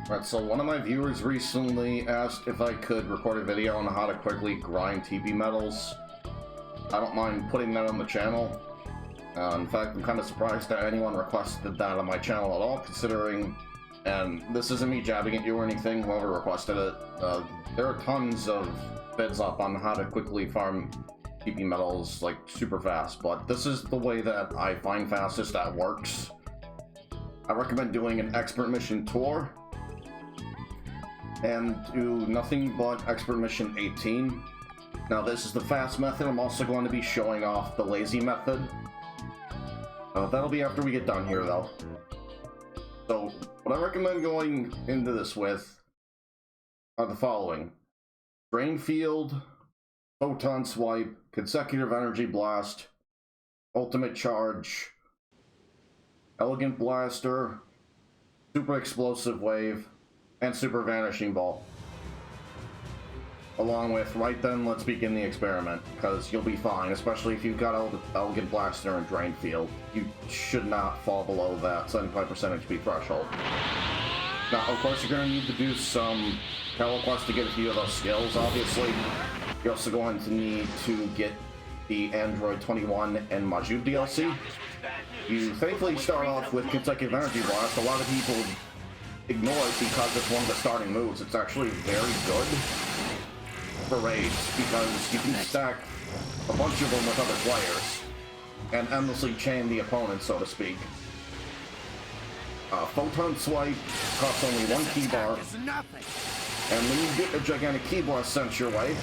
Right, so one of my viewers recently asked if I could record a video on how to quickly grind TP metals. I don't mind putting that on the channel. In fact, I'm kind of surprised that anyone requested that on my channel at all, considering, and this isn't me jabbing at you or anything, whoever requested it, there are tons of vids up on how to quickly farm TP metals, like, super fast, but this is the way that I find fastest that works. I recommend doing an expert mission tour, and do nothing but expert mission 18. Now this is the fast method. I'm also going to be showing off the lazy method. That'll be after we get done here though. So what I recommend going into this with are the following: Drain Field, Photon Swipe, Consecutive Energy Blast, Ultimate Charge, Elegant Blaster, Super Explosive Wave, and Super Vanishing Ball. Along with, right then, let's begin the experiment, because you'll be fine, especially if you've got Elegant Blaster and Drain Field. You should not fall below that 75% HP threshold. Now, of course, you're going to need to do some telequests to get a few of those skills, obviously. You're also going to need to get the Android 21 and Maju DLC. You thankfully start off with Consecutive Energy Blast. A lot of people ignore it because it's one of the starting moves. It's actually very good for raids because you can stack a bunch of them with other players and endlessly chain the opponent, so to speak. Photon Swipe costs only one key bar, and when you get a gigantic key bar sent your way,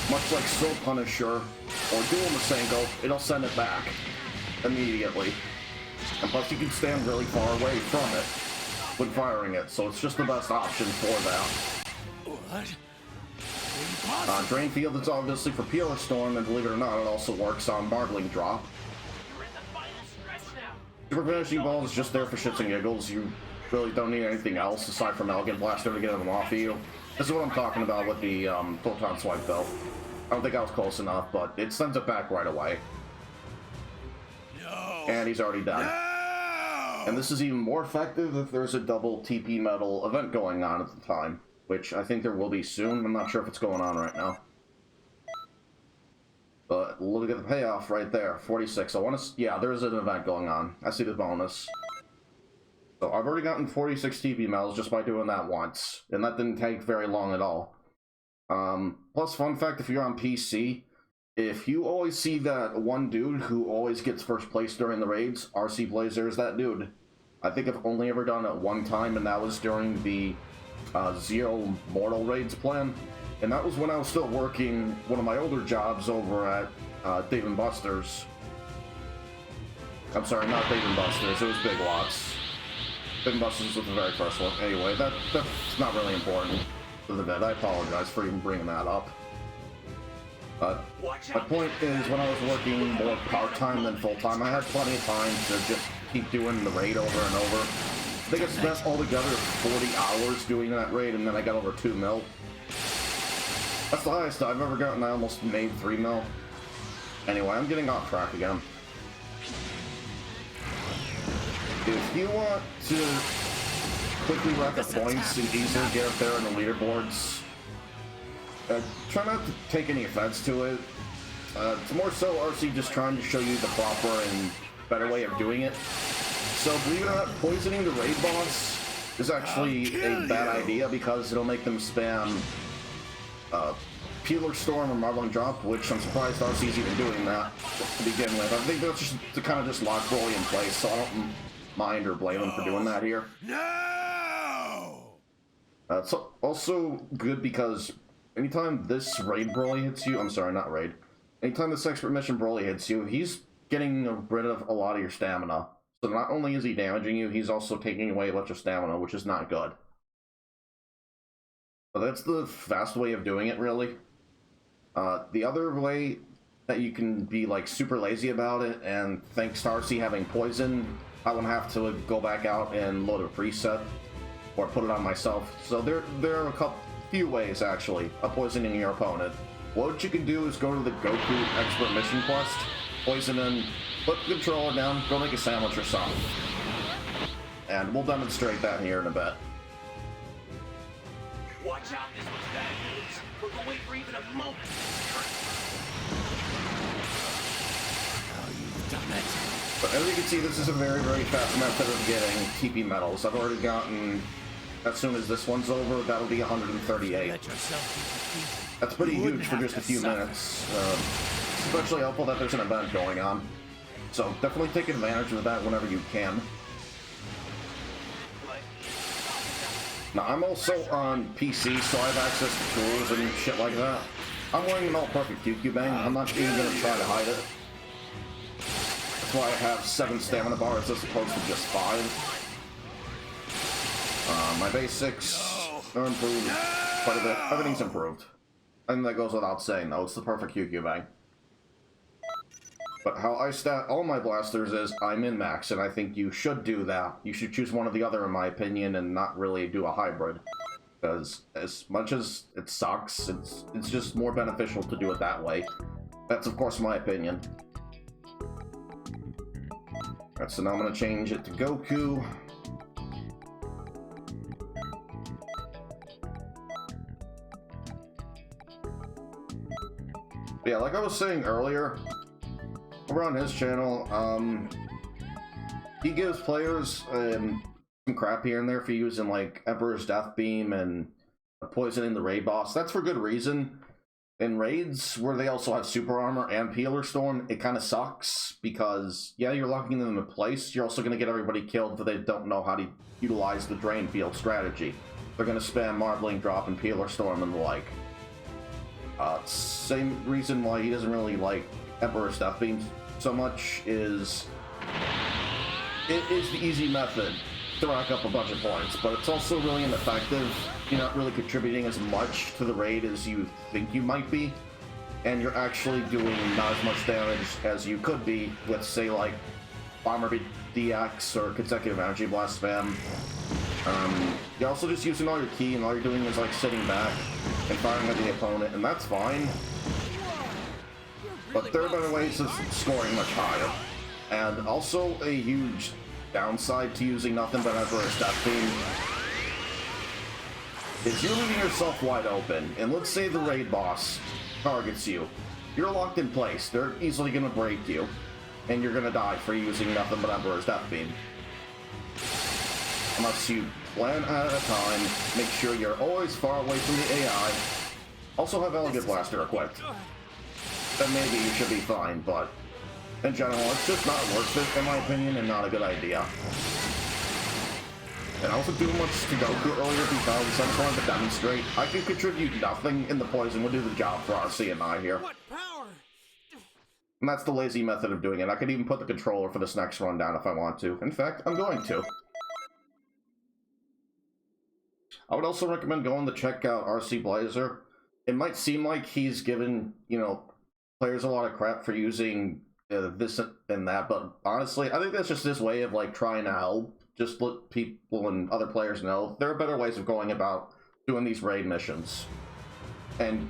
much like Soul Punisher or Dual Masenko, it'll send it back immediately. And plus you can stand really far away from it when firing it, so it's just the best option for that. Drain Field is obviously for Pure Storm, and believe it or not, it also works on Marbling Drop. Super Vanishing Ball is just there for shits and giggles. You really don't need anything else aside from Elegant Blaster to get them off of you. This is what I'm talking about with the Photon Swipe, though. I don't think I was close enough, but it sends it back right away. No. And he's already dead. No. And this is even more effective if there's a double TP metal event going on at the time, which I think there will be soon. I'm not sure if it's going on right now. But look at the payoff right there, 46. I want to, yeah, there's an event going on. I see the bonus. So I've already gotten 46 TP metals just by doing that once, and that didn't take very long at all. Plus, fun fact, if you're on PC, if you always see that one dude who always gets first place during the raids, RC Blazer is that dude. I think I've only ever done it one time, and that was during the Zero Mortal Raids plan. And that was when I was still working one of my older jobs over at Dave & Buster's. I'm sorry, not Dave & Buster's, it was Big Lots. Dave & Buster's was the very first one. Anyway, that's not really important to the vid. I apologize for even bringing that up. But my point is, when I was working more part-time than full-time, I had plenty of time to just keep doing the raid over and over. I think I spent altogether 40 hours doing that raid, and then I got over 2 mil. That's the highest I've ever gotten. I almost made 3 mil. Anyway, I'm getting off track again. If you want to quickly rack up points and easily get up there in the leaderboards, try not to take any offense to it. It's more so RC just trying to show you the proper and better way of doing it. So believe it or not, poisoning the raid boss is actually a bad idea because it'll make them spam Peeler Storm or Marbling Drop, which I'm surprised RC's even doing that to begin with. I think that's just to kind of just lock Broly in place, so I don't mind or blame them for doing that here. No! It's also good because anytime this raid Broly hits you, I'm sorry, not raid. Anytime this expert mission Broly hits you, he's getting rid of a lot of your stamina. So not only is he damaging you, he's also taking away a bunch of stamina, which is not good. But that's the fast way of doing it, really. The other way that you can be, like, super lazy about it, and thanks to RC having poison, I won't have to go back out and load a preset, or put it on myself. So there are a few ways, actually, of poisoning your opponent. What you can do is go to the Goku Expert Mission Quest, poison him, put the controller down, go make a sandwich or something. And we'll demonstrate that here in a bit. Watch out, this one's bad news. We'll wait for even a moment. Oh, you've done it. But as you can see, this is a very, very fast method of getting TP medals. I've already gotten, as soon as this one's over, that'll be 138. That's pretty huge for just a few minutes. Especially helpful that there's an event going on. So definitely take advantage of that whenever you can. Now, I'm also on PC, so I have access to tools and shit like that. I'm wearing an all-perfect QQ Bang. I'm not even going to try to hide it. That's why I have 7 stamina bars as opposed to just 5. My basics are improved quite a bit. Everything's improved. I think that goes without saying, though. It's the perfect QQ Bang. But how I stat all my blasters is I min-max, and I think you should do that. You should choose one or the other, in my opinion, and not really do a hybrid. Because as much as it sucks, it's just more beneficial to do it that way. That's, of course, my opinion. Alright, so now I'm going to change it to Goku. But yeah, like I was saying earlier, over on his channel, he gives players some crap here and there for using like Emperor's Death Beam and poisoning the raid boss. That's for good reason. In raids where they also have super armor and Peeler Storm, it kind of sucks because yeah, you're locking them in place. You're also going to get everybody killed if they don't know how to utilize the drain field strategy. They're going to spam Marbling Drop and Peeler Storm and the like. Same reason why he doesn't really like Emperor's Death Beam so much is it is the easy method to rack up a bunch of points, but it's also really ineffective. You're not really contributing as much to the raid as you think you might be, and you're actually doing not as much damage as you could be with, say, like Bomber DX or consecutive energy blast spam. You're also just using all your ki, and all you're doing is like sitting back and firing at the opponent, and that's fine. But there are better ways of scoring much higher. And also a huge downside to using nothing but Emperor's Death Beam is you're leaving yourself wide open. And let's say the raid boss targets you. You're locked in place. They're easily going to break you. And you're going to die for using nothing but Emperor's Death Beam. Unless you plan ahead of time, make sure you're always far away from the AI. Also have Elegant Blaster equipped. Then maybe you should be fine, but in general, it's just not worth it, in my opinion, and not a good idea. And I wasn't doing much to Goku earlier because I just wanted to demonstrate I can contribute nothing, and the poison will do the job for RC and I here. And that's the lazy method of doing it. I could even put the controller for this next run down if I want to. In fact, I'm going to. I would also recommend going to check out RC Blazer. It might seem like he's given, you know, players a lot of crap for using this and that, but honestly, I think that's just his way of like trying to help. Just let people and other players know there are better ways of going about doing these raid missions, and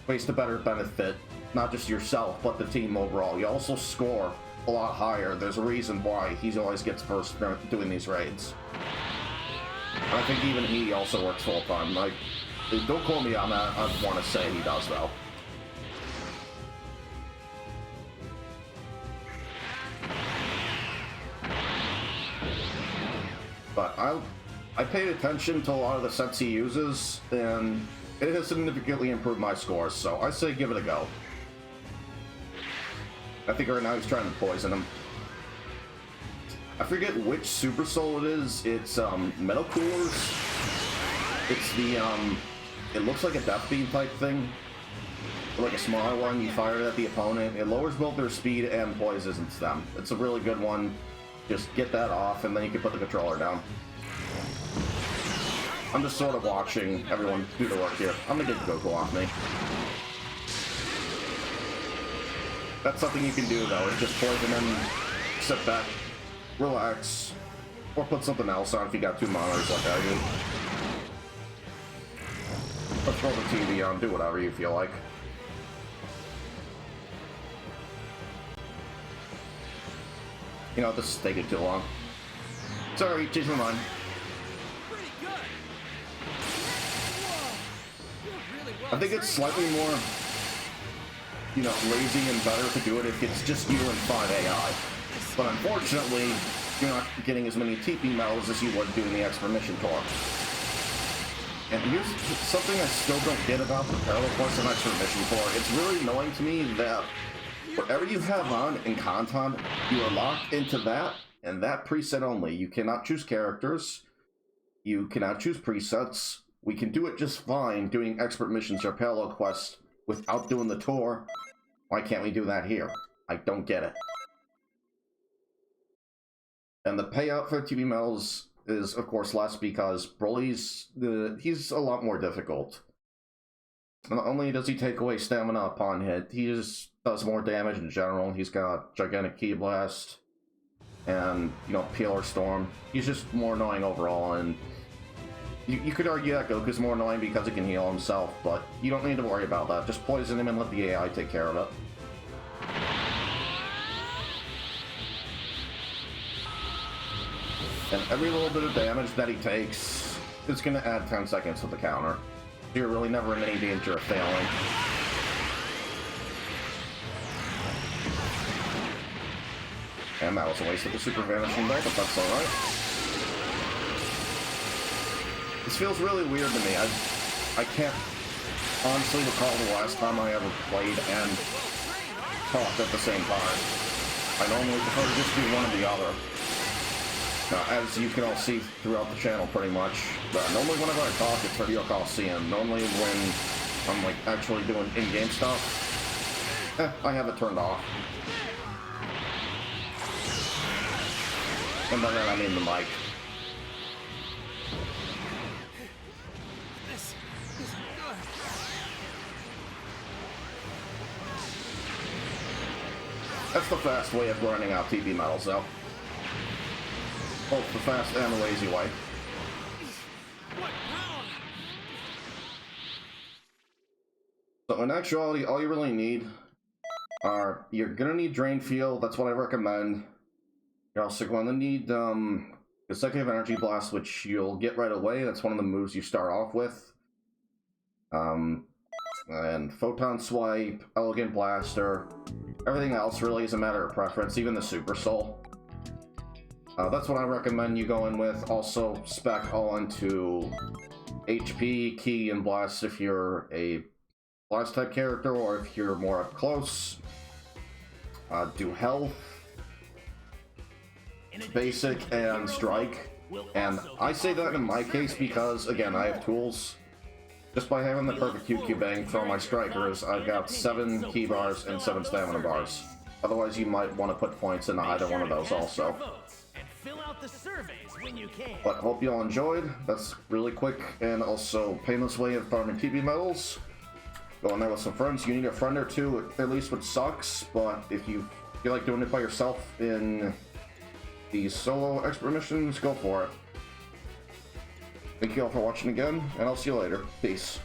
ways to better benefit not just yourself but the team overall. You also score a lot higher. There's a reason why he always gets first doing these raids. And I think even he also works full time. Like, don't quote me on that. I want to say he does though. But I paid attention to a lot of the sets he uses, and it has significantly improved my scores, so I say give it a go. I think right now he's trying to poison him. I forget which Super Soul it is. It's Metal Coolers. It's the it looks like a Death Beam type thing. Or like a smaller one, you fire it at the opponent. It lowers both their speed and poisons them. It's a really good one. Just get that off, and then you can put the controller down. I'm just sort of watching everyone do the work here. I'm gonna get Goku off me. That's something you can do, though, is just poison him, sit back, relax, or put something else on if you got 2 monitors like I do. Or throw the TV on, do whatever you feel like. You know, this is taking too long. Sorry, change my mind. Pretty good. I think it's slightly more, you know, lazy and better to do it if it's just you and 5 AI. But unfortunately, you're not getting as many TP medals as you would do in the Expert Mission Tour. And here's something I still don't get about the Parallel Quest and Expert Mission Tour. It's really annoying to me that whatever you have on in content, you are locked into that, and that preset only. You cannot choose characters. You cannot choose presets. We can do it just fine doing Expert Missions or Parallel Quests without doing the tour. Why can't we do that here? I don't get it. And the payout for TP medals is, of course, less because Broly's he's a lot more difficult. Not only does he take away stamina upon hit, he just does more damage in general. He's got Gigantic Ki Blast and, you know, Peeler Storm. He's just more annoying overall, and you could argue that Goku's more annoying because he can heal himself, but you don't need to worry about that. Just poison him and let the AI take care of it. And every little bit of damage that he takes is going to add 10 seconds to the counter. You're really never in any danger of failing. And that was a waste of the Super Vanishing Belt, but that's alright. This feels really weird to me. I can't honestly recall the last time I ever played and talked at the same time. I normally prefer to just do one or the other. As you can all see throughout the channel, pretty much. Normally whenever I talk, it's Radio Coliseum. Normally when I'm like actually doing in-game stuff, I have it turned off. And by that I mean the mic. This isn't good. That's the fast way of grinding out TP medals, though. Both the fast and the lazy way. What now? So in actuality, all you really need are, you're gonna need Drain Field, that's what I recommend. You're also going to need Consecutive Energy Blast, which you'll get right away. That's one of the moves you start off with. And Photon Swipe, Elegant Blaster. Everything else really is a matter of preference, even the Super Soul. That's what I recommend you go in with. Also, spec all into HP, Ki, and Blast if you're a Blast type character, or if you're more up close. Do Health, Basic, and Strike. And I say that in my case because, again, I have tools. Just by having the perfect QQ bang for my strikers, I've got 7 Ki bars and 7 stamina bars. Otherwise, you might want to put points into either one of those also. But hope you all enjoyed. That's really quick and also painless way of farming TP medals. Go in there with some friends. You need a friend or two, at least, which sucks. But if you feel like doing it by yourself in these solo expert missions, go for it. Thank you all for watching again, and I'll see you later. Peace.